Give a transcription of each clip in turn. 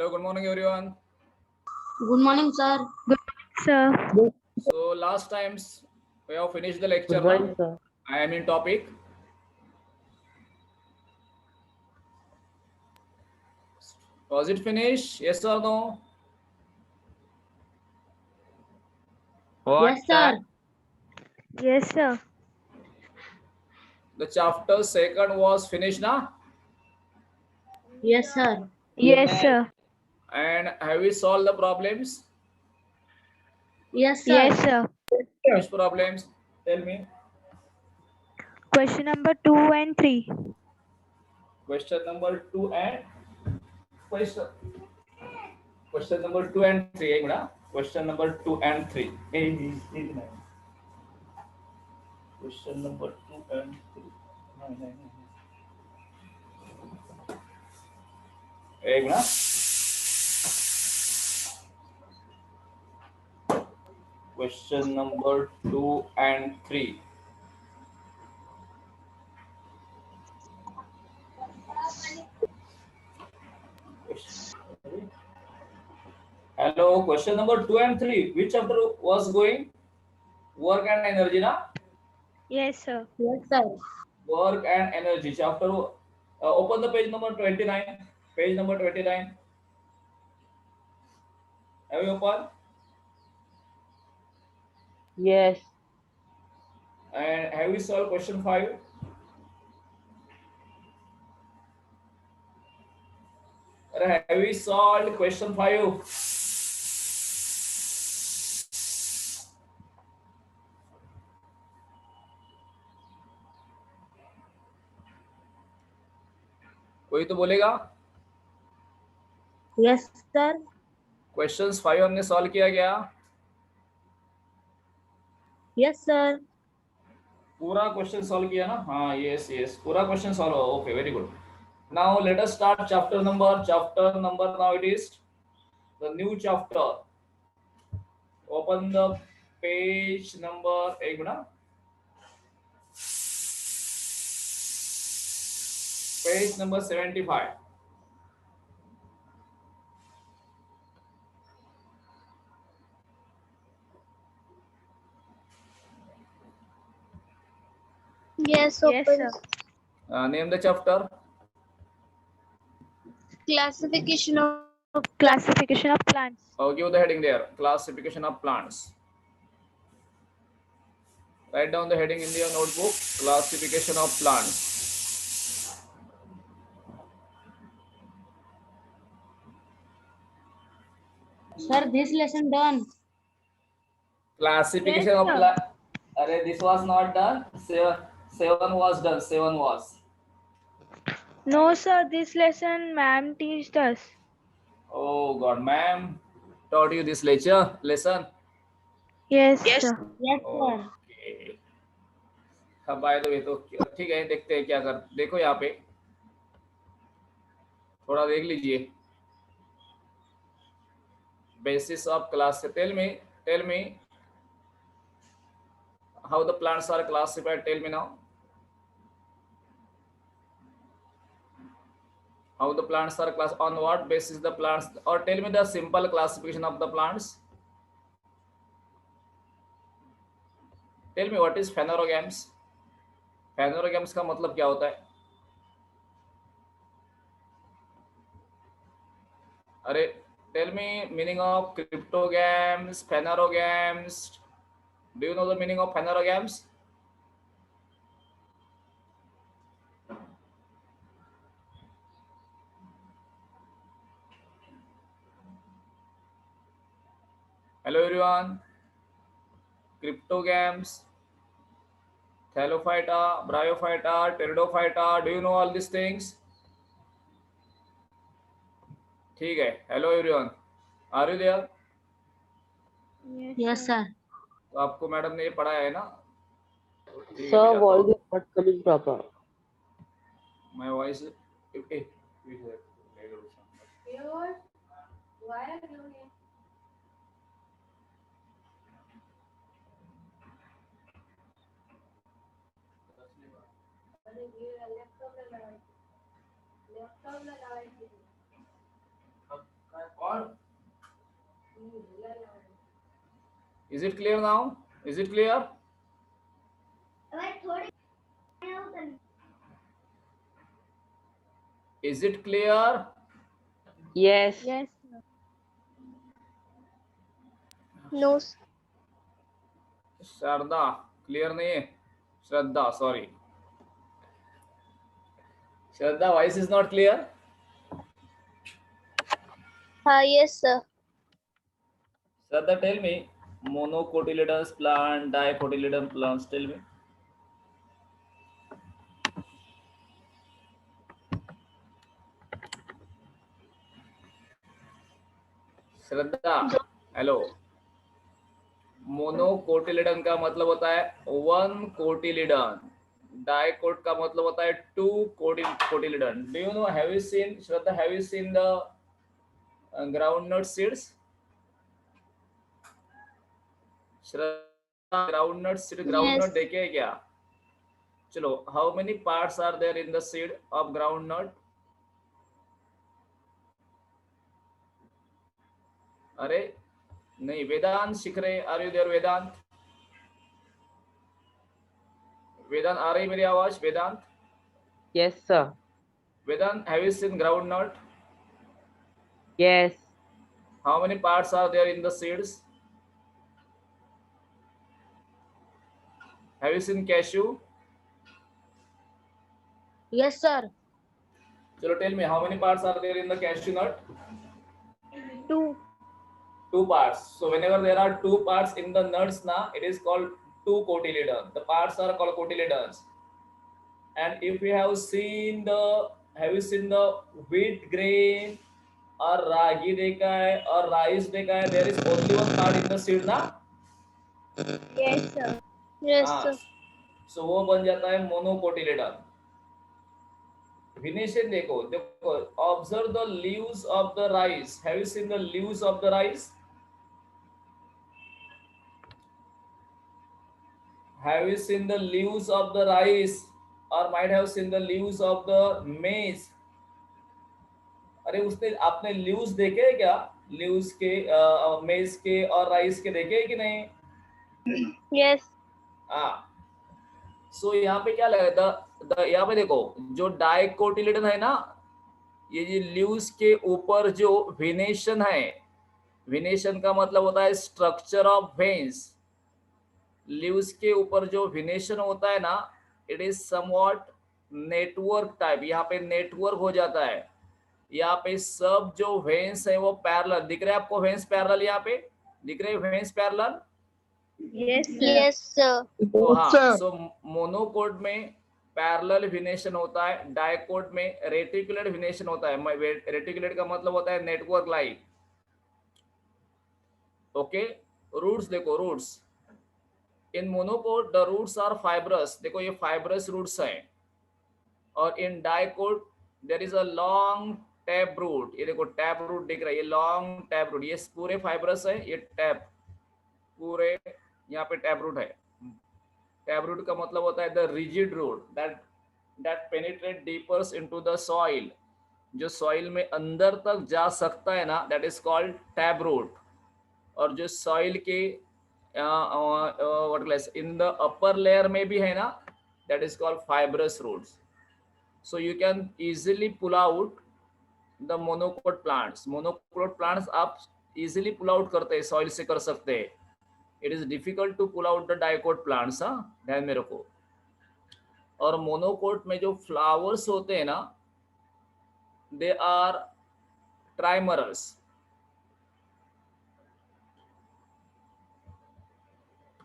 Hello, good morning, everyone. Good morning, sir. Sir. So last times we have finished the lecture. Good morning, Now sir. I am in topic. Was it finished? Yes or no? What, Yes, sir. Yes, sir. The chapter second was finished now. Yes, sir. Yes, sir. And have we solved the problems? Yes, sir. Yes, sir. Which problems? Tell me. Question number 2 and 3. Question number 2 and question number 2 and 3. Question number 2 and 3. Question number 2 and 3. एक minute question number 2 and 3. Hello, question number 2 and 3. Which chapter was going? Work and energy, na? Yes, sir. Yes, sir. Work and energy chapter. Open the page number 29. Page number 29. Have you opened? Yes. And have you solved question 5? Have you solved question 5? कोई तो बोलेगा. Yes, sir. Questions 5 हमने solve किया गया. Yes, sir. पूरा question solve किया ना. हाँ, yes, yes, पूरा क्वेश्चन सॉल्व हो. Okay, very good. Now let us start chapter number. Now it is the new chapter. Open the page number. एक minute. Page number 75. Yes, Yes, open. sir. Name the chapter. Classification of Classification of plants. Give the heading there. Classification of plants. Write down the heading in your notebook. Classification of plants. Sir, this lesson done. Classification Yes, of sir. plants. This was not done. Seven was done. 7 was. No, sir. This lesson ma'am teached us. Oh God, ma'am taught you this lesson. Yes, sir. Yes, sir. Okay. अब by the way तो ठीक है, देखते हैं क्या कर. देखो यहाँ पे थोड़ा देख लीजिए. Basis of class. Tell me how the plants are classified. Tell me now. How the plants are class, on what basis the plants, or tell me the simple classification of the plants. Tell me what is phanerogams. Phanerogams का मतलब क्या होता है? अरे tell me meaning of cryptogams, phanerogams. Do you know the meaning of phanerogams? Hello everyone. Cryptogams, Thallophyta, Bryophyta, Pteridophyta. Do you know all these things? ठीक है. Hello everyone. Are you there? Yes, sir. तो आपको madam ने ये पढ़ाया है ना? Sir, voice is not coming proper. My voice. Okay. why are you here? Laptop में लगाई थी. Is it clear now? Is it clear? Is it clear? Yes. Yes. No. Shraddha clear नहीं है. श्रद्धा, sorry. Shraddha, voice is not clear. Yes, sir. Shraddha, tell me, monocotyledons plant, dicotyledon plants, tell me. Shraddha, hello. Monocotyledon का मतलब होता है one cotyledon. Dicot का मतलब होता है two cotyledon. Do you know, have you seen, Shraddha, have you seen the groundnut seeds? Shraddha, groundnut seed, groundnut Yes. देखे है क्या? चलो, how many parts are there in the seed of groundnut? अरे नहीं, वेदांत सीख रहे. Are you there Vedant? Vedant, आ रही मेरी आवाज? वेदांत, Yes, sir. Vedanta, have you seen groundnut? Yes. How many parts are there in the seeds? Have you seen cashew? Yes, sir. Chalo, tell me, how many parts are there in the cashew nut? 2. 2 parts. So whenever there are 2 parts in the nuts, it is called 2 cotyledon. The parts are called cotyledons. And if you have seen the wheat grain or ragi dekha hai or rice dekha hai, there is only one part in the seed na. Yes, sir. Yes, हाँ, sir. so वो बन जाता है monocotyledon. Venation देखो, observe the leaves of the rice. Have you seen the leaves of the rice? Have you seen the leaves of the rice, or might have seen the leaves of the maize? अरे उसने, आपने leaves देखे हैं क्या? Leaves के, maize के और rice के देखे हैं कि नहीं? Yes. हाँ. सो यहाँ पे क्या लगा, यहाँ पे देखो, जो डाइकोटिलिडन है ना, ये लीव्स के ऊपर जो वेनेशन है, वेनेशन का मतलब होता है स्ट्रक्चर ऑफ वेन्स. लीव्स के ऊपर जो वेनेशन होता है ना, it is somewhat network type. यहाँ पे नेटवर्क हो जाता है. यहाँ पे सब जो वेन्स है वो पैरेलल दिख रहे हैं आपको. वेन्स पैरेलल यहाँ पे दिख रहे हैं, veins parallel. Yes, sir. Yes, sir. तो हाँ, सो मोनोकोट में पैरेलल वेनेशन होता है, डाइकोट में रेटिकुलेट वेनेशन होता है. रेटिकुलेट का मतलब होता है नेटवर्क लाइक. ओके, रूट्स देखो, roots in monocot the roots are fibrous. देखो ये फाइब्रस रूट्स हैं. और in dicot there is a long tap root. ये देखो टैप रूट दिख रहा है, ये लॉन्ग टैप रूट. ये पूरे फाइब्रस है, ये टैप पूरे यहाँ पे टैप रूट है. टैप रूट का मतलब होता है the rigid root that penetrate deepers into the soil. जो सॉइल में अंदर तक जा सकता है ना, that is called tap root. और जो सॉइल के what in the upper layer में भी है ना, that is called fibrous roots. So you can easily pull out the monocot plants. Monocot plants आप इजीली पुल आउट करते हैं, सॉइल से कर सकते हैं. It is difficult to pull out the dicot plants. हाँ, ध्यान में रखो. और मोनोकोट में जो फ्लावर्स होते हैं ना, दे आर ट्राइमरस.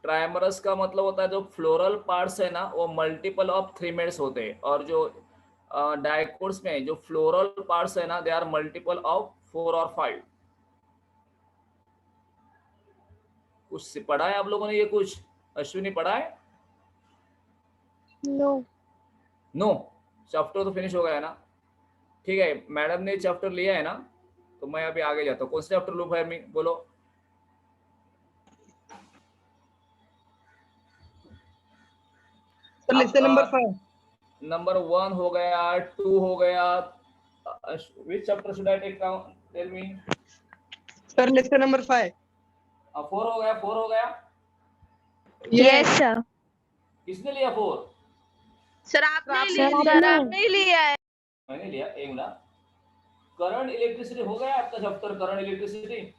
ट्राइमरस का मतलब होता है जो फ्लोरल पार्ट्स है ना, वो मल्टीपल ऑफ थ्रीमेड्स होते हैं. और जो डाइकोट्स में जो फ्लोरल पार्ट्स है ना, दे आर मल्टीपल ऑफ 4 और 5. कुछ पढ़ा है आप लोगों ने ये? कुछ अश्विनी पढ़ा है? No. नो. चैप्टर तो फिनिश हो गया है ना. ठीक है, मैडम ने चैप्टर लिया है ना, तो मैं अभी आगे जाता हूँ. कौन सा चैप्टर लूँ भाई? मैं बोलो. Lesson number 5. नंबर 1 हो गया, 2 हो गया. Which chapter should I take now? Tell me. Sir lesson number 5। 4 हो गया, 4 हो गया। Yes, sir. किसने लिया 4? सर आपने Sir, लिया, सर आपने- आपने ही लिया है। मैंने लिया। एक मिनट, करंट इलेक्ट्रिसिटी हो गया आपका chapter, current electricity?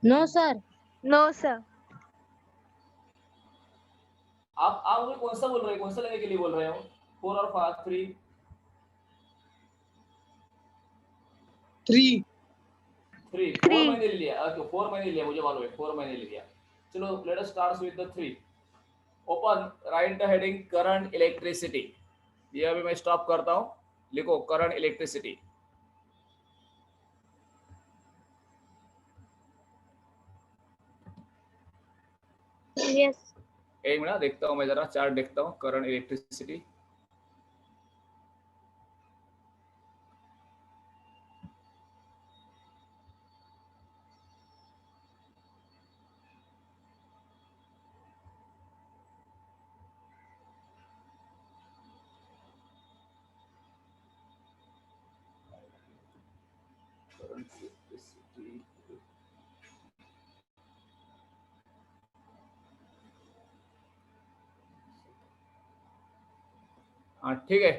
No sir. No, sir. आप मुझे कौन सा बोल रहे हैं, कौन सा लेने के लिए बोल रहे हो? 4 और 5, 3? 3। 3, 4 3. मैंने लिया। ओके, 4 मैंने लिया, मुझे मालूम है 4 मैंने लिया। चलो let us start with the 3। Open, right the heading current electricity. ये अभी मैं स्टॉप करता हूं, लिखो करंट इलेक्ट्रिसिटी। Yes. एक मिनट देखता हूं, मैं जरा चार्ट देखता हूं, करंट इलेक्ट्रिसिटी। करंट इलेक्ट्रिसिटी, हाँ ठीक है।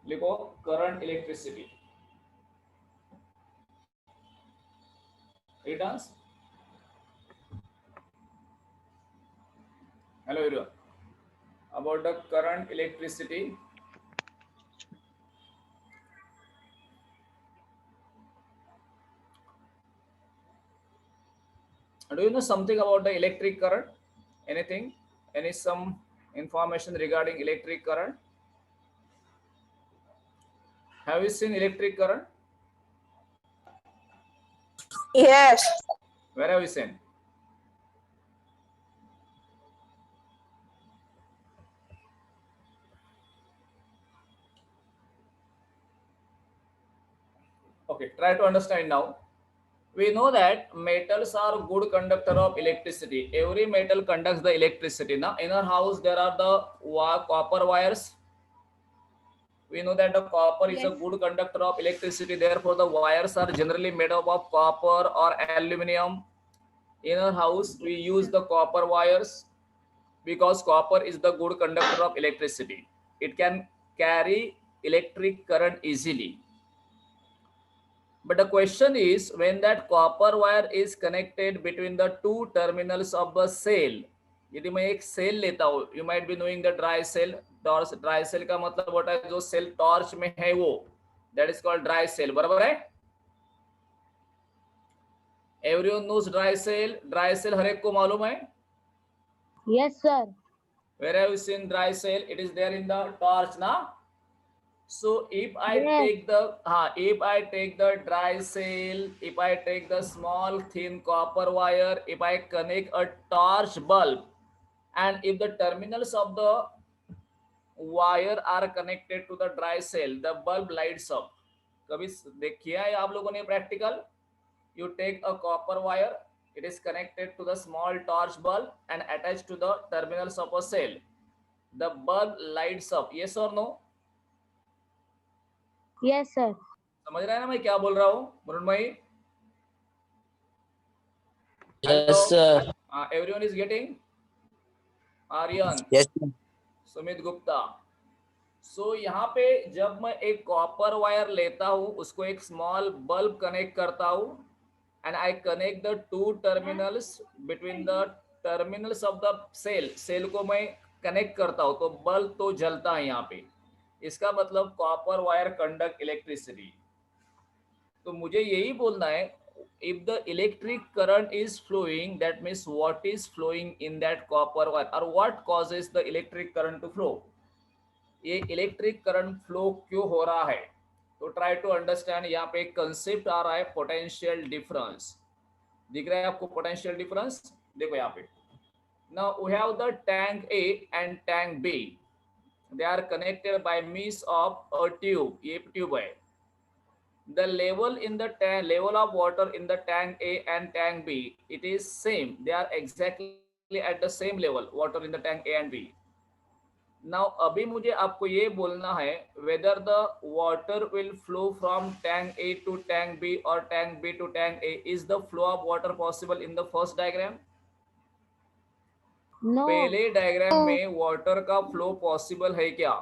लिखो current electricity returns. Hello everyone, about the current electricity. Do you know something about the electric current? Anything? Some information regarding electric current? Have you seen electric current? Yes. Where have you seen? Okay, try to understand now. We know that metals are good conductor of electricity. Every metal conducts the electricity. Now in our house there are the copper wires. We know that the copper is a good conductor of electricity. Therefore the wires are generally made up of copper or aluminum. In our house we use the copper wires because copper is the good conductor of electricity. It can carry electric current easily. But the question is, when that copper wire is connected between the two terminals of the cell, यदि मैं एक cell लेता हूँ, you might be knowing the dry cell. Dry cell का मतलब होता है जो सेल टॉर्च में है वो, that is called dry cell, बराबर है? Everyone knows dry cell. Dry cell हर एक को मालूम है? Yes sir. Where have you seen dry cell? It is there in the torch, na? So if I take the dry cell, if I take the small thin copper wire, if I connect a torch bulb, and if the terminals of the wire are connected to the dry cell, the bulb lights up. कभी देखिए है आप लोगों ने practical? You take a copper wire, it is connected to the small torch bulb and attached to the terminals of a cell. The bulb lights up. Yes or no? Yes sir. समझ रहे हैं ना मैं क्या बोल रहा हूँ वरुण भाई? Yes, sir. Everyone is getting? Aryan, Yes, sir. Sumit Gupta. सो यहाँ पे जब मैं एक कॉपर वायर लेता हूँ, उसको एक स्मॉल बल्ब कनेक्ट करता हूँ, and I connect the two terminals between the terminals of the cell को मैं कनेक्ट करता हूँ, तो बल्ब तो जलता है यहाँ पे। इसका मतलब कॉपर वायर कंडक्ट इलेक्ट्रिसिटी। तो मुझे यही बोलना है, if the electric current is flowing, that means what is flowing in that copper wire, or what causes the electric current to flow? ये इलेक्ट्रिक करंट फ्लो क्यों हो रहा है? तो ट्राई टू अंडरस्टैंड। यहाँ पे एक कंसेप्ट आ रहा है पोटेंशियल डिफरेंस। दिख रहा है आपको पोटेंशियल डिफरेंस? देखो यहाँ पे, now we have the tank A and tank B, they are connected by means of a tube. ये ट्यूब है, the level in the tank, level of water in the tank A and tank B, it is same. They are exactly at the same level, water in the tank A and B. Now अभी मुझे आपको ये बोलना है whether the water will flow from tank A to tank B or tank B to tank A. Is the flow of water possible in the first diagram? No. पहले diagram में water का flow possible है क्या?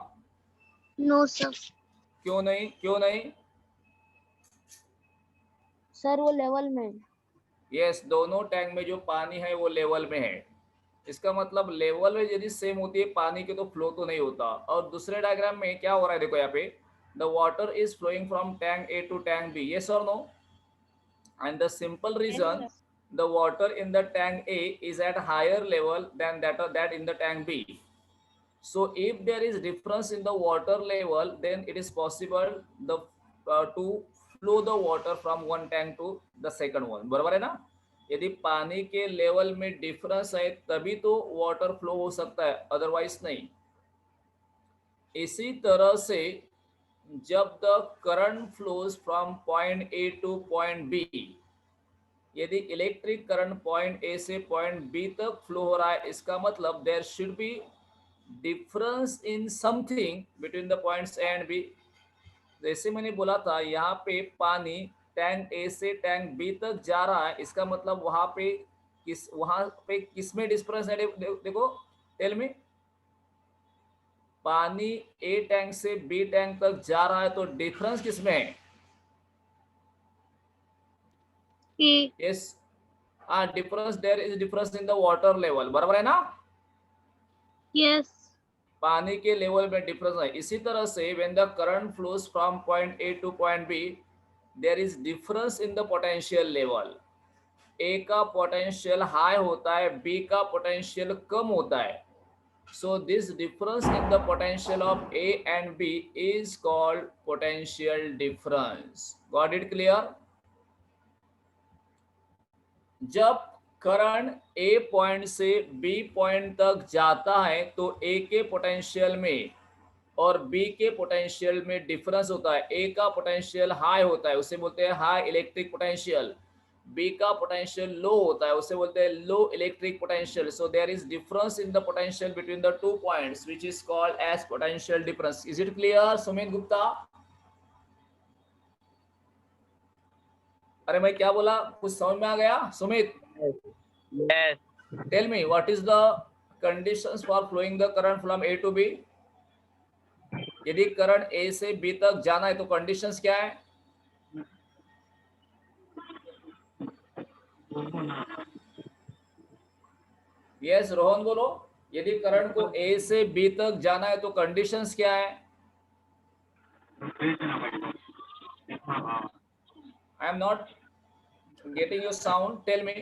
No, sir. क्यों नहीं? क्यों नहीं? Sir वो लेवल में। यस, दोनों टैंक में जो पानी है वो लेवल में है। इसका मतलब लेवल में यदि सेम होती है पानी की तो फ्लो तो नहीं होता। और दूसरे डायग्राम में क्या हो रहा है देखो यहाँ पे, the water is flowing from tank A to tank B, yes और no? And the simple reason, the water in the tank A is at higher level than that in the tank B. So if there is difference in the water level, then it is possible to flow the water from one tank to the second one. बराबर है ना? यदि पानी के level में difference है तभी तो वाटर फ्लो हो सकता है, अदरवाइज नहीं। इसी तरह से जब the current flows from point A to point B, यदि इलेक्ट्रिक करंट पॉइंट ए से पॉइंट बी तक फ्लो हो रहा है, इसका मतलब there should be difference in something between the points A and B. जैसे मैंने बोला था यहाँ पे पानी टैंक ए से टैंक बी तक जा रहा है, इसका मतलब वहां पे किस में डिफरेंस है? देखो, टेल मी। पानी ए टैंक से बी टैंक तक जा रहा है तो डिफरेंस किस में है? Yes, difference, there is difference in the water level, बराबर है ना? Yes. पानी के लेवल में डिफरेंस है। इसी तरह से when the current flows from point A to point B, there is difference in the potential level. A का पोटेंशियल हाई होता है, बी का पोटेंशियल कम होता है। So this difference in the potential of A and B is called potential difference. Got it clear? जब current A point से B point तक जाता है तो ए के पोटेंशियल में और बी के पोटेंशियल में डिफरेंस होता है। ए का पोटेंशियल हाई होता है, उसे बोलते हैं हाई इलेक्ट्रिक पोटेंशियल। बी का पोटेंशियल लो होता है, उसे बोलते हैं low electric potential. So there is difference in the potential between the two points which is called as potential difference. Is it clear Sumit Gupta? अरे मैं क्या बोला, कुछ समझ में आ गया Sumit? Yes. Tell me, what is the conditions for flowing the current from A to B? यदि करंट A से B तक जाना है तो कंडीशंस क्या है? यस रोहन बोलो, यदि करंट को A से B तक जाना है तो कंडीशंस क्या है? I am not getting your sound. Tell me.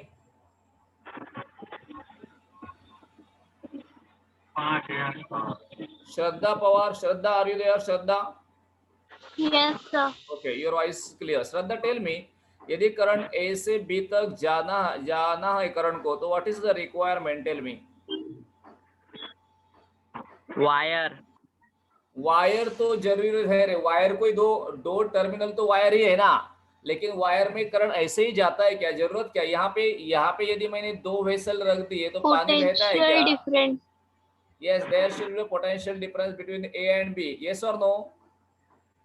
Shraddha Pawar, Shraddha, are you there? Shraddha? Yes, sir. Okay, your voice is clear. Shraddha, tell me, यदि करंट A से B तक जाना है करंट को, तो what is the requirement? Tell me. Wire. Wire तो जरूरी है रे, वायर कोई दो टर्मिनल तो वायर ही है ना, लेकिन वायर में करंट ऐसे ही जाता है क्या? जरूरत क्या? यहाँ पे यदि मैंने दो वेसल रख दिए तो पानी बहता है Potential क्या? difference. Yes, there should be a potential difference between A and B. Yes or no?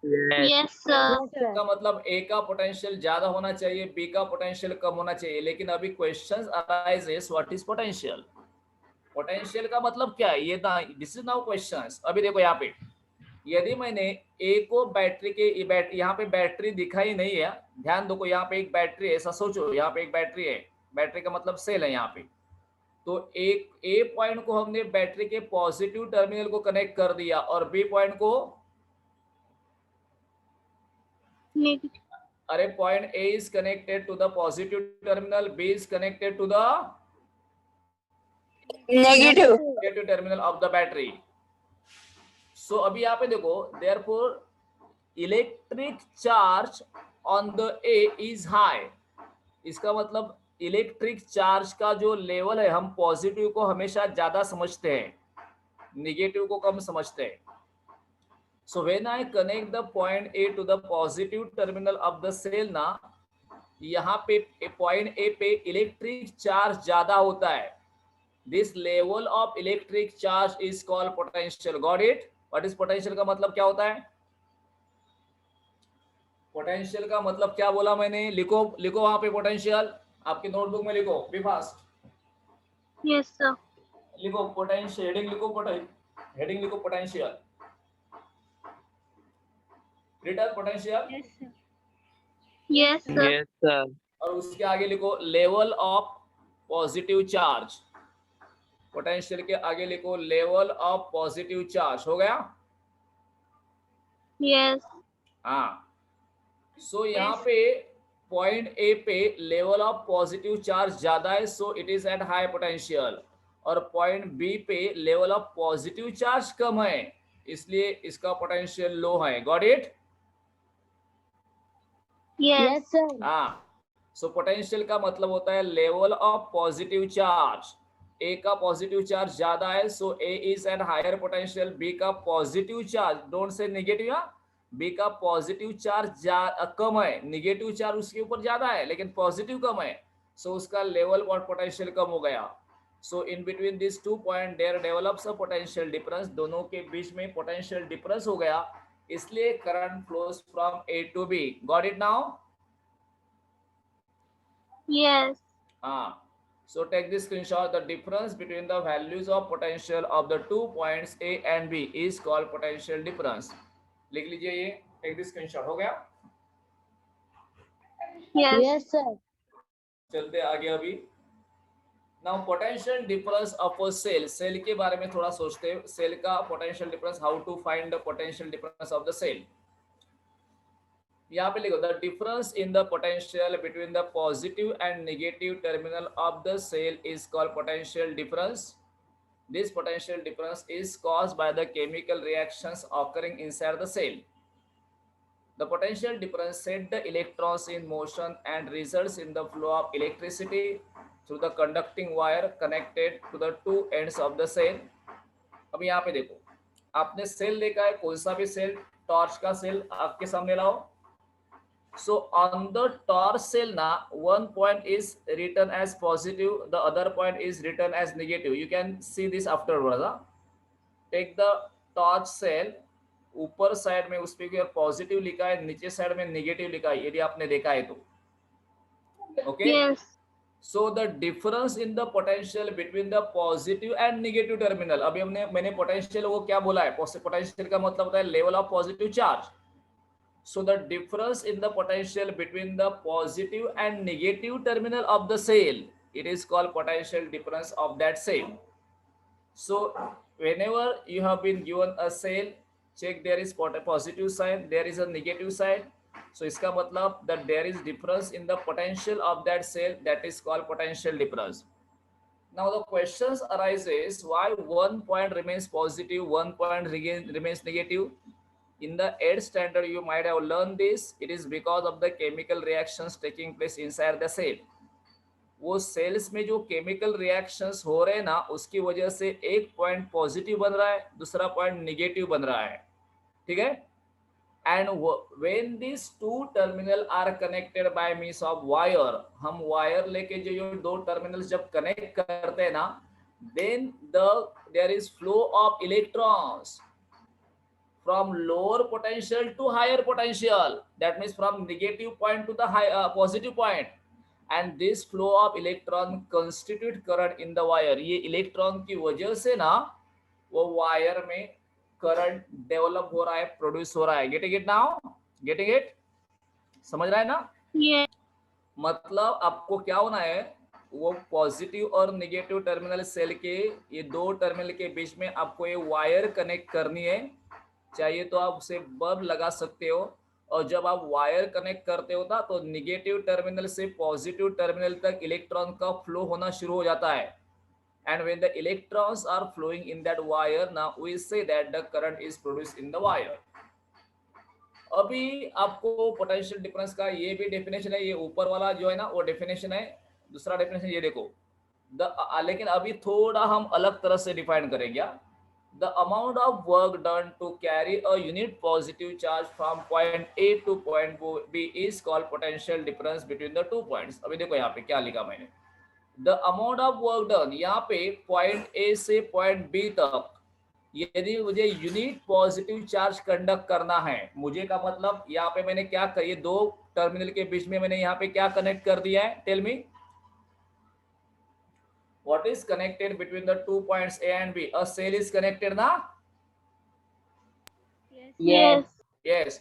Yes. Yes, sir. इसका मतलब A का पोटेंशियल ज्यादा होना चाहिए, B का पोटेंशियल कम होना चाहिए। लेकिन अभी questions arises, what is potential? Potential का मतलब क्या है? ये ना, दिस इज नाउ क्वेश्चंस। अभी देखो यहाँ पे, यदि मैंने A को बैटरी के यहाँ पे बैटरी दिखाई नहीं है, ध्यान दो, यहाँ पे एक बैटरी है, ऐसा सोचो, यहाँ पे एक बैटरी है, बैटरी का मतलब सेल है यहाँ पे। तो एक A पॉइंट को हमने बैटरी के पॉजिटिव टर्मिनल को कनेक्ट कर दिया और B पॉइंट को, Negative. अरे point A is connected to the positive terminal, B is connected to the negative terminal of the battery. So अभी यहाँ पे देखो, therefore electric charge on the A is high. इसका मतलब इलेक्ट्रिक चार्ज का जो लेवल है, हम पॉजिटिव को हमेशा ज्यादा समझते हैं, नेगेटिव को कम समझते हैं। So when I connect the point A to the positive terminal of the cell ना, यहाँ पे पॉइंट ए पे इलेक्ट्रिक चार्ज ज्यादा होता है. This level of electric charge is called potential. Got it? What is potential का मतलब क्या होता है? पोटेंशियल का मतलब क्या बोला मैंने? लिखो लिखो वहां पे पोटेंशियल, आपकी नोटबुक में लिखो, बी फास्ट. Yes, sir. लिखो पोटेंशियल, हेडिंग लिखो हेडिंग लिखो potential. Return potential. Yes, sir. Yes, sir. Yes, sir. और उसके आगे लिखो level of positive charge. Potential के आगे लिखो लेवल ऑफ पॉजिटिव चार्ज. हो गया? Yes. हाँ. सो यहाँ पे पॉइंट ए पे लेवल ऑफ पॉजिटिव चार्ज ज्यादा है, so it is at high potential. और पॉइंट बी पे लेवल ऑफ पॉजिटिव चार्ज कम है, इसलिए इसका पोटेंशियल लो है. Got it? Yes. Yes, sir. हाँ. सो पोटेंशियल का मतलब होता है level of positive charge. A का पॉजिटिव चार्ज ज्यादा है, so A is at higher potential. B का positive charge, don't say negative, B का पॉजिटिव चार्ज कम है, निगेटिव चार्ज उसके ऊपर ज्यादा है लेकिन पॉजिटिव कम है, सो उसका लेवल और पोटेंशियल कम हो गया. So in between this 2 point there develops a potential difference. दोनों के बीच में पोटेंशियल डिफरेंस हो गया, इसलिए current flows from A to B. Got it now? Yes. हाँ. So take this screenshot. The difference between the values of potential of the 2 points A and B is called potential difference. लिख लीजिए ये. Take this screenshot. हो गया? Yes. Yes, sir. चलते आगे अभी. Now potential difference of a cell. Cell के बारे में थोड़ा सोचते हैं. Cell का potential difference. How to find the potential difference of the cell? यहाँ पे लिखो the difference in the potential between the positive and negative terminal of the cell is called potential difference. This potential difference is caused by the chemical reactions occurring inside the cell. The potential difference sets the electrons in motion and results in the flow of electricity through the conducting wire connected to the two ends of the cell. अब यहाँ पे देखो, आपने cell देखा है, कौन सा भी सेल, टॉर्च का सेल आपके सामने लाओ. So on the torch cell na, one point is written as positive, the other point is written as negative. You can see this afterwards. Take the torch cell, ऊपर side में उस पे positive लिखा है, नीचे साइड में negative लिखा है, यदि आपने देखा है तो. Okay? Yes. So the difference in the potential between the positive and negative terminal. अभी मैंने potential वो क्या बोला है? Potential का मतलब होता है level of positive charge. So the difference in the potential between the positive and negative terminal of the cell, it is called potential difference of that cell. So whenever you have been given a cell, check there is positive sign, there is a negative side. So इसका मतलब that there is difference in the potential of that cell, that is called potential difference. Now the questions arises, why one point remains positive, one point remains negative? In the 8th standard you might have learned this. It is because of the chemical reactions taking place inside the cell. वो sales में जो chemical reactions हो रहे हैं ना, उसकी वजह से एक पॉइंट पॉजिटिव बन रहा है, दूसरा पॉइंट नेगेटिव बन रहा है. ठीक है? And when this two terminal are connected by means of wire, हम वायर लेके जो दो टर्मिनल्स जब कनेक्ट करते हैं ना, then there is flow of electrons from lower potential to higher potential. That means from negative point to the positive point. And this flow of electron constitute current in the wire. ये electron की वजह से ना वो wire में current develop हो रहा है, प्रोड्यूस हो रहा है. Getting it now? Getting it? समझ रहा है ना? Yes. मतलब आपको क्या होना है, वो पॉजिटिव और नेगेटिव टर्मिनल सेल के ये दो टर्मिनल के बीच में आपको ये वायर कनेक्ट करनी है. चाहिए तो आप उसे बल्ब लगा सकते हो, और जब आप वायर कनेक्ट करते हो ना, तो नेगेटिव टर्मिनल से पॉजिटिव टर्मिनल तक इलेक्ट्रॉन का फ्लो होना शुरू हो जाता है. And when the electrons are flowing in that wire, now we say that the current is produced in the wire. अभी आपको पोटेंशियल डिफरेंस का ये भी डेफिनेशन है, ये ऊपर वाला जो है ना वो डेफिनेशन है. दूसरा डेफिनेशन ये देखो, लेकिन अभी थोड़ा हम अलग तरह से डिफाइन करेंगे. the amount of work done to carry a unit positive charge from point A to point B is called potential difference between the 2 points. अभी देखो यहाँ पे क्या लिखा मैंने, the amount of work done, यहाँ पे point A से point B तक यदि मुझे यूनिट पॉजिटिव चार्ज कंडक्ट करना है, मुझे का मतलब यहाँ पे मैंने क्या करिए, दो टर्मिनल के बीच में मैंने यहाँ पे क्या कनेक्ट कर दिया है, tell me what is connected between the 2 points A and B? A cell is connected na? Yes. Yes.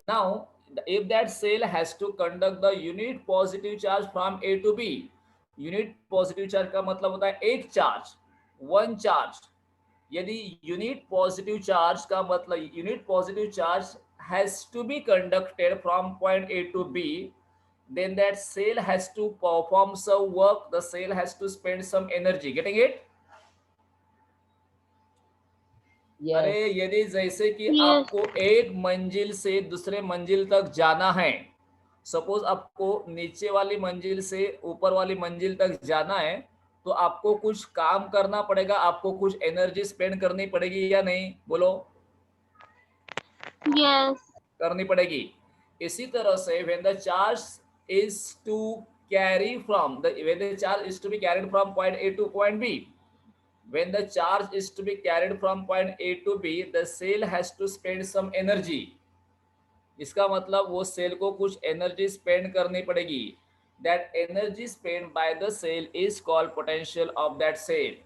Now if that cell has to conduct the unit positive charge from A to B, unit positive charge का मतलब होता है एक charge, one charge. यदि unit positive charge का मतलब unit positive charge has to be conducted from point A to B, then that cell has to perform some work, the cell has to spend some energy. Getting it? Yes. अरे यदि जैसे कि Yes. आपको एक मंजिल से दूसरे मंजिल तक जाना है, सपोज आपको नीचे वाली मंजिल से ऊपर वाली मंजिल तक जाना है, तो आपको कुछ काम करना पड़ेगा, आपको कुछ एनर्जी स्पेंड करनी पड़ेगी या नहीं, बोलो. Yes. करनी पड़ेगी. इसी तरह से when the charge is to carry from the when the charge is to be carried from point A to point B, when the charge is to be carried from point A to B, the cell has to spend some energy. इसका मतलब वो cell को कुछ energy spend करनी पड़ेगी. That energy spent by the cell is called potential of that cell.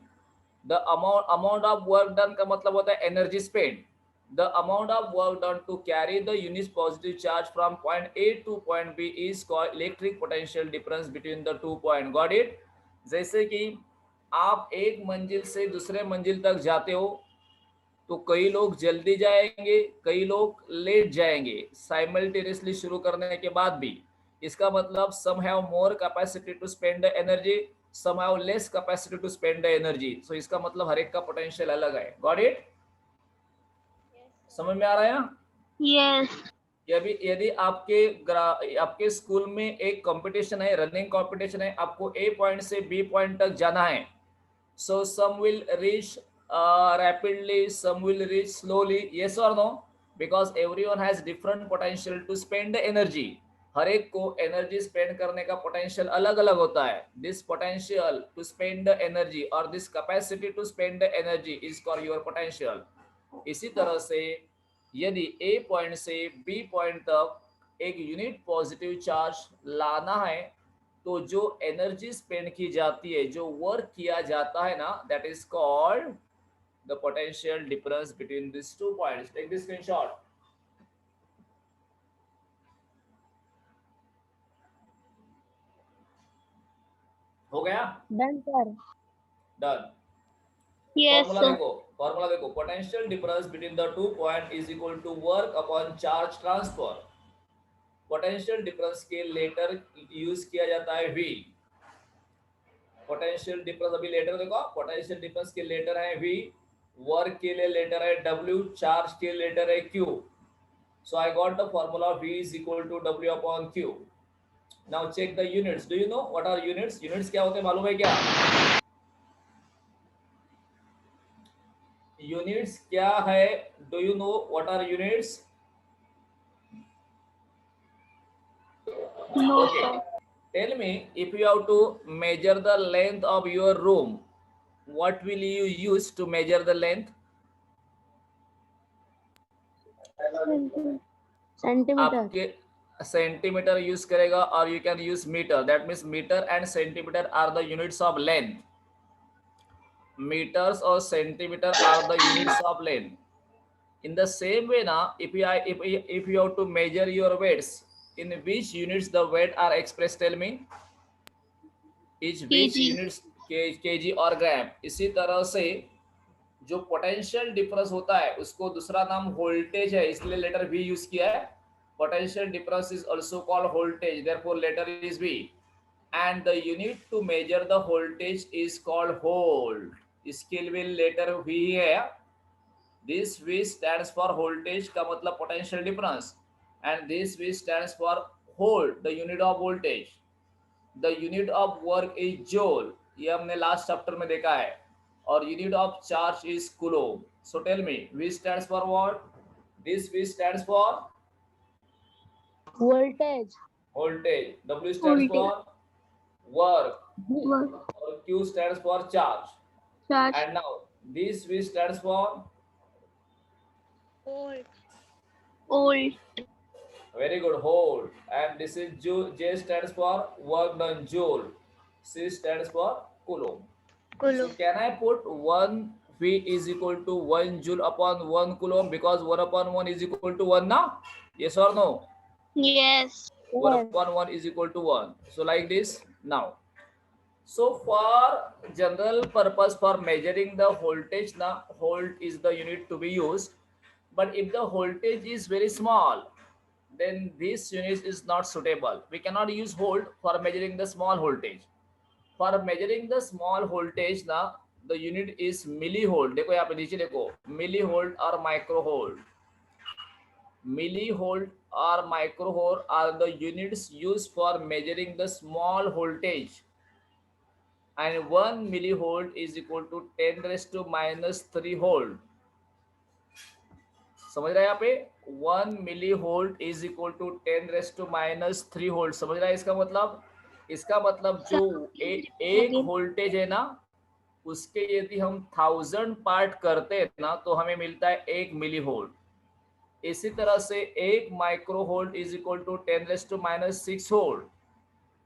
The amount of work done का मतलब होता है energy spent. The amount of work done to carry the unit positive charge from point A to point B is called electric potential difference between the 2 points. Got it? जैसे कि आप एक मंजिल से दूसरे मंजिल तक जाते हो, तो कई लोग जल्दी जाएंगे, कई लोग लेट जाएंगे साइमल्टेनियसली शुरू करने के बाद भी. इसका मतलब some have more capacity to spend the energy, some have less capacity to spend the energy. So इसका मतलब हर एक का पोटेंशियल अलग है. Got it? समझ में आ रहा है? Yes. यदि आपके स्कूल में एक कंपटीशन है, रनिंग कंपटीशन है, आपको ए पॉइंट से बी पॉइंट तक जाना है, so some will reach rapidly, some will reach slowly. Yes or no? Because everyone has different potential to spend the energy. हर एक को एनर्जी स्पेंड करने का पोटेंशियल अलग अलग होता है. This potential to spend the energy और this capacity to spend the energy is called your potential. इसी तरह से यदि ए पॉइंट से बी पॉइंट तक एक यूनिट पॉजिटिव चार्ज लाना है, तो जो एनर्जी स्पेंड की जाती है, जो वर्क किया जाता है ना, that is called the potential difference between this 2 points. Take this screenshot. हो गया? Done sir. Done. Yes, formula sir. देखो, फॉर्मूला देखो. Potential difference between the 2 point is equal to work upon charge transfer. Potential difference के letter use किया जाता है V. Potential difference अभी letter देखो, पोटेंशियल डिफरेंस के लेटर है V, वर्क के लिए लेटर है W, चार्ज के लेटर है Q. So I got the formula V is equal to W upon Q. Now check the units. Do you know what are units? Units क्या होते हैं मालूम है क्या? Units क्या है? Do you know what are units? No, Okay. sir. Tell me, if you have to measure the length of your room, what will you use to measure the length? Centimetre. आपके centimetre use करेगा और you can use metre. That means metre and centimetre are the units of length. Metres और centimetre are the units of length. In the same way now, if you have to measure your weights, in which units the weight are expressed? Tell me. Which kg. units? kg और ग्राम. इसी तरह से जो potential difference होता है उसको दूसरा नाम वोल्टेज है, इसलिए लेटर V यूज किया है. Potential difference is also called voltage, therefore letter is V. And the unit to measure the voltage is called volt. इसके लिए लेटर V है. This V stands for voltage का मतलब potential difference, and this V stands for volt, the unit of voltage. The unit of work is joule. ये हमने last chapter में देखा है. और unit of charge is coulomb. So tell me, V stands for what? This V stands for voltage, voltage, W stands for work, Work. or Q stands for charge. Charge. And now this V stands for Old. very good, hold. And this is J stands for work done, joule. C stands for coulomb. So can I put 1 V is equal to 1 joule upon 1 coulomb, because 1 upon 1 is equal to 1 now? Yes or no? Yes. 1 yes, upon 1 is equal to 1. So like this now. So for general purpose, for measuring the voltage, now volt is the unit to be used. But if the voltage is very small, then this unit is not suitable. We cannot use volt for measuring the small voltage. For measuring the small voltage ना, the unit is millivolt. देखो यहाँ पे नीचे देखो, millivolt or microvolt. Millivolt or microvolt are the units used for measuring the small voltage. And 1 millivolt is equal to 10 raised to minus 3 volt. समझ रहे हैं यहाँ पे? 1 millivolt is equal to 10 raised to minus 3 volt. समझ रहा है इसका मतलब? इसका मतलब जो एक वोल्टेज है ना, उसके यदि हम 1000 पार्ट करते हैं ना, तो हमें मिलता है 1 मिलीवोल्ट. इसी तरह से 1 microvolt is equal to 10 raise to minus 6 volt.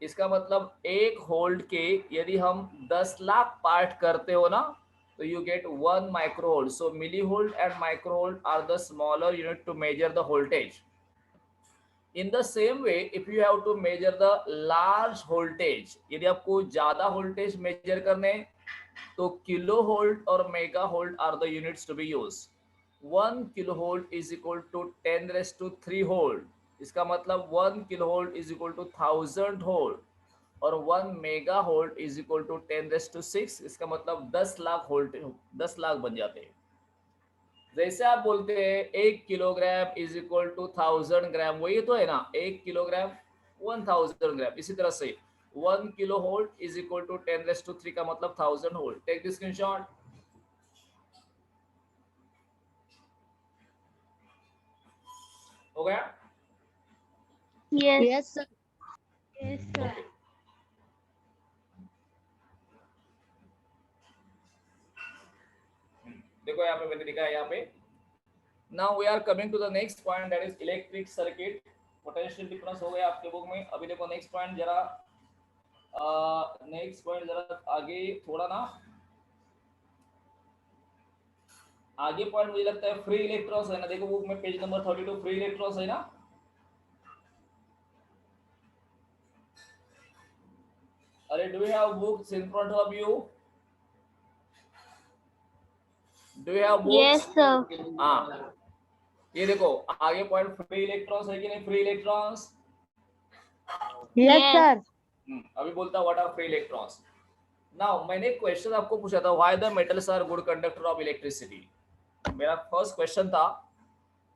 इसका मतलब 1 वोल्ट के यदि हम 10 लाख पार्ट करते हो ना, तो you get 1 microvolt. So millivolt and microvolt are the smaller unit to measure the voltage. In the same way, if you have to measure the large voltage, यदि आपको ज्यादा voltage measure करने, तो kilovolt और megavolt are the units to be used. 1 kilovolt is equal to 10 raised to 3 volt. इसका मतलब 1 kilovolt is equal to 1000 volt. और 1 mega volt is equal to 10 raise to 6. इसका मतलब 10 लाख वोल्ट, 10 लाख बन जाते हैं. जैसे आप बोलते हैं 1 किलोग्राम इज इक्वल टू 1000 ग्राम, वही तो है ना, 1 किलोग्राम 1000 ग्राम. इसी तरह से 1 kilo volt is equal to 10 raise to 3 का मतलब 1000 वोल्ट. Take this screenshot. हो गया? Yes. yes sir, Yes, sir. Okay. देखो यहाँ पे मैंने लिखा है यहाँ पे. Now we are coming to the next point, that is electric circuit. Potential difference हो गया आपके बुक में. अभी देखो नेक्स्ट पॉइंट जरा, नेक्स्ट पॉइंट जरा आगे थोड़ा ना, आगे पॉइंट मुझे लगता है फ्री इलेक्ट्रॉन्स है ना. देखो बुक में पेज नंबर 32 फ्री इलेक्ट्रॉन्स है ना. अरे do you have books in front of you? Do you have books? Yes, sir. हाँ, ये देखो आगे पॉइंट फ्री इलेक्ट्रॉन्स है कि नहीं? Free electrons. yes Yes. sir, अभी बोलता what are free electrons. Now मैंने एक क्वेश्चन आपको पूछा था, why the metals are good conductor of electricity. मेरा फर्स्ट क्वेश्चन था,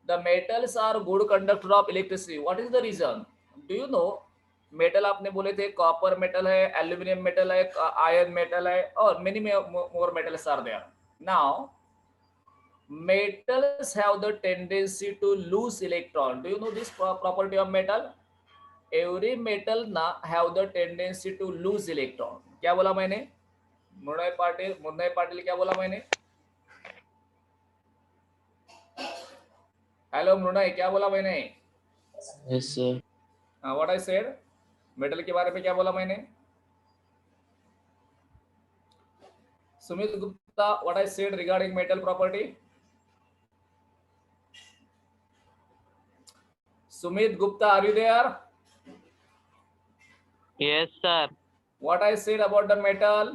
the metals are good conductor of electricity, what is the reason? Do you know? Metal आपने बोले थे, कॉपर मेटल है, एल्यूमिनियम मेटल है, आयरन मेटल है, और many more metals are there. नाउ metals have the tendency to lose electron. Do you know this property of metal? Every metal na have the tendency to lose electron. क्या बोला मैंने? मुन्नय पाटिल क्या बोला मैंने? हेलो मुन्नय, क्या बोला मैंने? Yes, sir. What I said? Metal के बारे में क्या बोला मैंने? Sumit Gupta, what I said regarding metal property? Sumit Gupta, are you there? Yes, sir. What I said about the metal?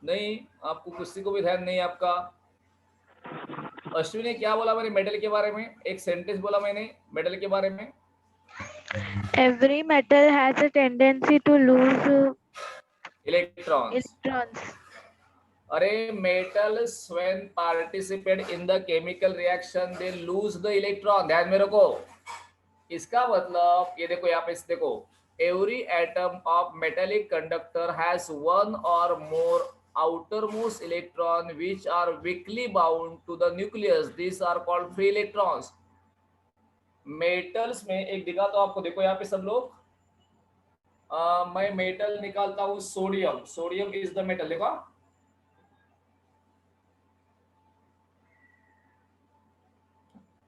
नहीं, आपको किसी को भी ध्यान नहीं आपका. अश्विनी क्या बोला मैंने मेटल के बारे में? एक सेंटेंस बोला मैंने मेटल के बारे में. Every metal has a tendency to lose electrons. electrons. अरे metals when participate in the chemical reaction they lose the electron. ध्यान में रखो. इसका मतलब ये देखो यहाँ पे देखो, every atom of metallic conductor has one or more outermost electron which are weakly bound to the nucleus. These are called free electrons. Metals में एक दिखा तो आपको, देखो यहाँ पे सब लोग, मैं मेटल निकालता हूँ sodium. Sodium is the metal. देखो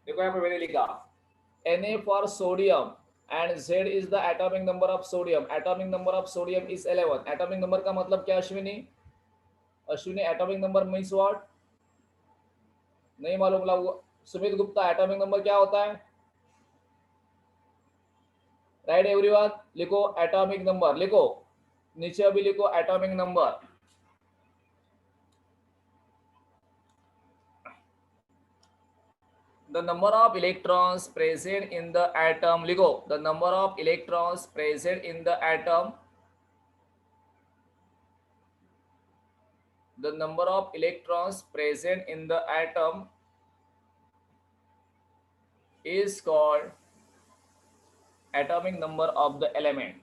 देखो यहाँ पे मैंने लिखा Na for sodium and Z is the atomic number of sodium. Atomic number of sodium is 11. Atomic number का मतलब क्या Ashwini? Ashwini atomic number means what? नहीं मालूम लोग. सुमित गुप्ता atomic number क्या होता है? राइट एवरीवन, लिखो atomic number. लिखो नीचे अभी लिखो atomic number. The number of electrons present in the atom. लिखो the number of electrons present in the atom. The number of electrons present in the atom is called atomic number of the element.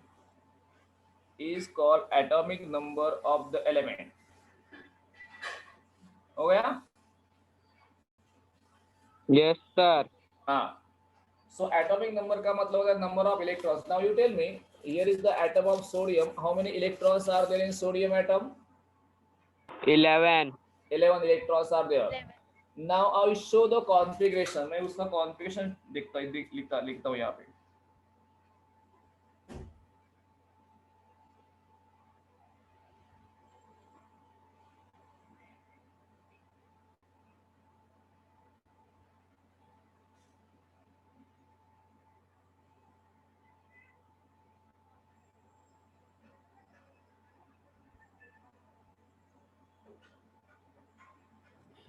Is called atomic number of the element. हो गया? Yes, sir. हाँ. So atomic number का मतलब है number of electrons. Now you tell me, here is the atom of sodium. How many electrons are there in sodium atom? 11. 11 electrons are there. 11. Now I will show the configuration. मैं उसका configuration लिखता हूँ यहाँ पे.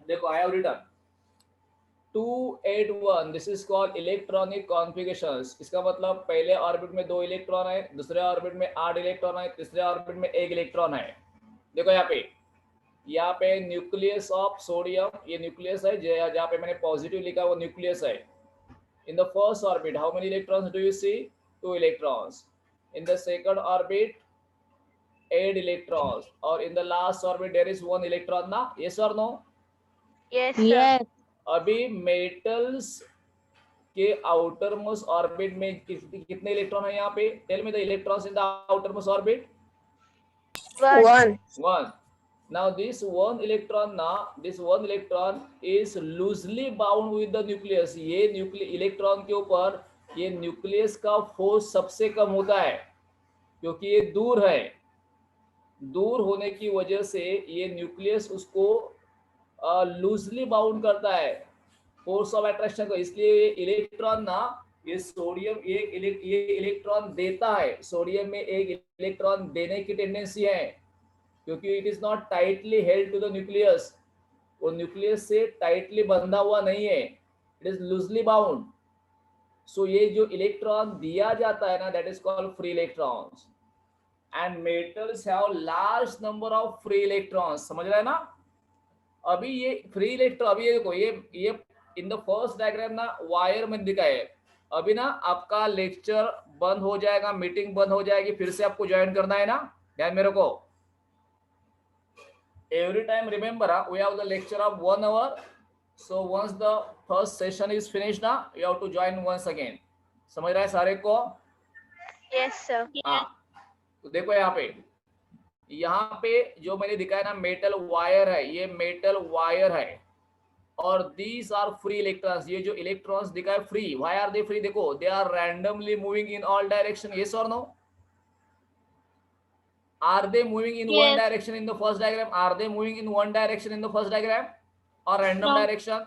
देखो I have written 281. This is called electronic configurations. इसका मतलब पहले ऑर्बिट में 2 इलेक्ट्रॉन है, दूसरे ऑर्बिट में 8 इलेक्ट्रॉन है, तीसरे ऑर्बिट में 1 इलेक्ट्रॉन है. देखो यहाँ पे न्यूक्लियस ऑफ सोडियम, ये न्यूक्लियस है जहाँ पे मैंने पॉजिटिव लिखा वो न्यूक्लियस है. In the first orbit how many electrons do you see? 2 electrons. In the second orbit 8 electrons, और in the last orbit there is 1 electron ना. यस और नो? Yes, Yes. अभी मेटल्स के आउटर मोस्ट ऑर्बिट में कितने electron है यहाँ पे? Tell me the electrons in the outer most orbit. 1. 1. Now this one electron is loosely bound with the nucleus. ये इलेक्ट्रॉन के ऊपर ये न्यूक्लियस का फोर्स सबसे कम होता है क्योंकि ये दूर है. दूर होने की वजह से ये न्यूक्लियस उसको लूजली बाउंड करता है फोर्स ऑफ अट्रैक्शन को. इसलिए ये इलेक्ट्रॉन ना, ये सोडियम ये इलेक्ट्रॉन देता है. सोडियम में एक इलेक्ट्रॉन देने की टेंडेंसी है क्योंकि it is not tightly held to the nucleus. वो न्यूक्लियस से टाइटली बंधा हुआ नहीं है, it is loosely bound. So ये जो इलेक्ट्रॉन दिया जाता है ना, that is called free electrons. And metals have large number of free electrons. समझ रहे हैं ना? अभी ये फ्री इलेक्ट्रॉन, अभी ये देखो ये इन द फर्स्ट डायग्राम ना वायर में दिखा है. अभी ना आपका लेक्चर बंद हो जाएगा, मीटिंग बंद हो जाएगी, फिर से आपको ज्वाइन करना है ना. ध्यान में रखो. Every time remember we have the lecture of 1 hour. So once the first session is finished ना, you have to join once again. समझ रहा है सारे को? Yes, sir. हाँ. तो देखो यहाँ पे जो मैंने दिखाया ना मेटल वायर है, ये मेटल वायर है और दीज आर फ्री इलेक्ट्रॉन्स. ये जो इलेक्ट्रॉन्स दिखाए free, why are they free? देखो they are randomly moving in all direction. Yes और no? Are they moving in one direction in the first diagram? Are they moving in one direction in the first diagram or random direction?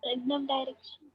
Random direction.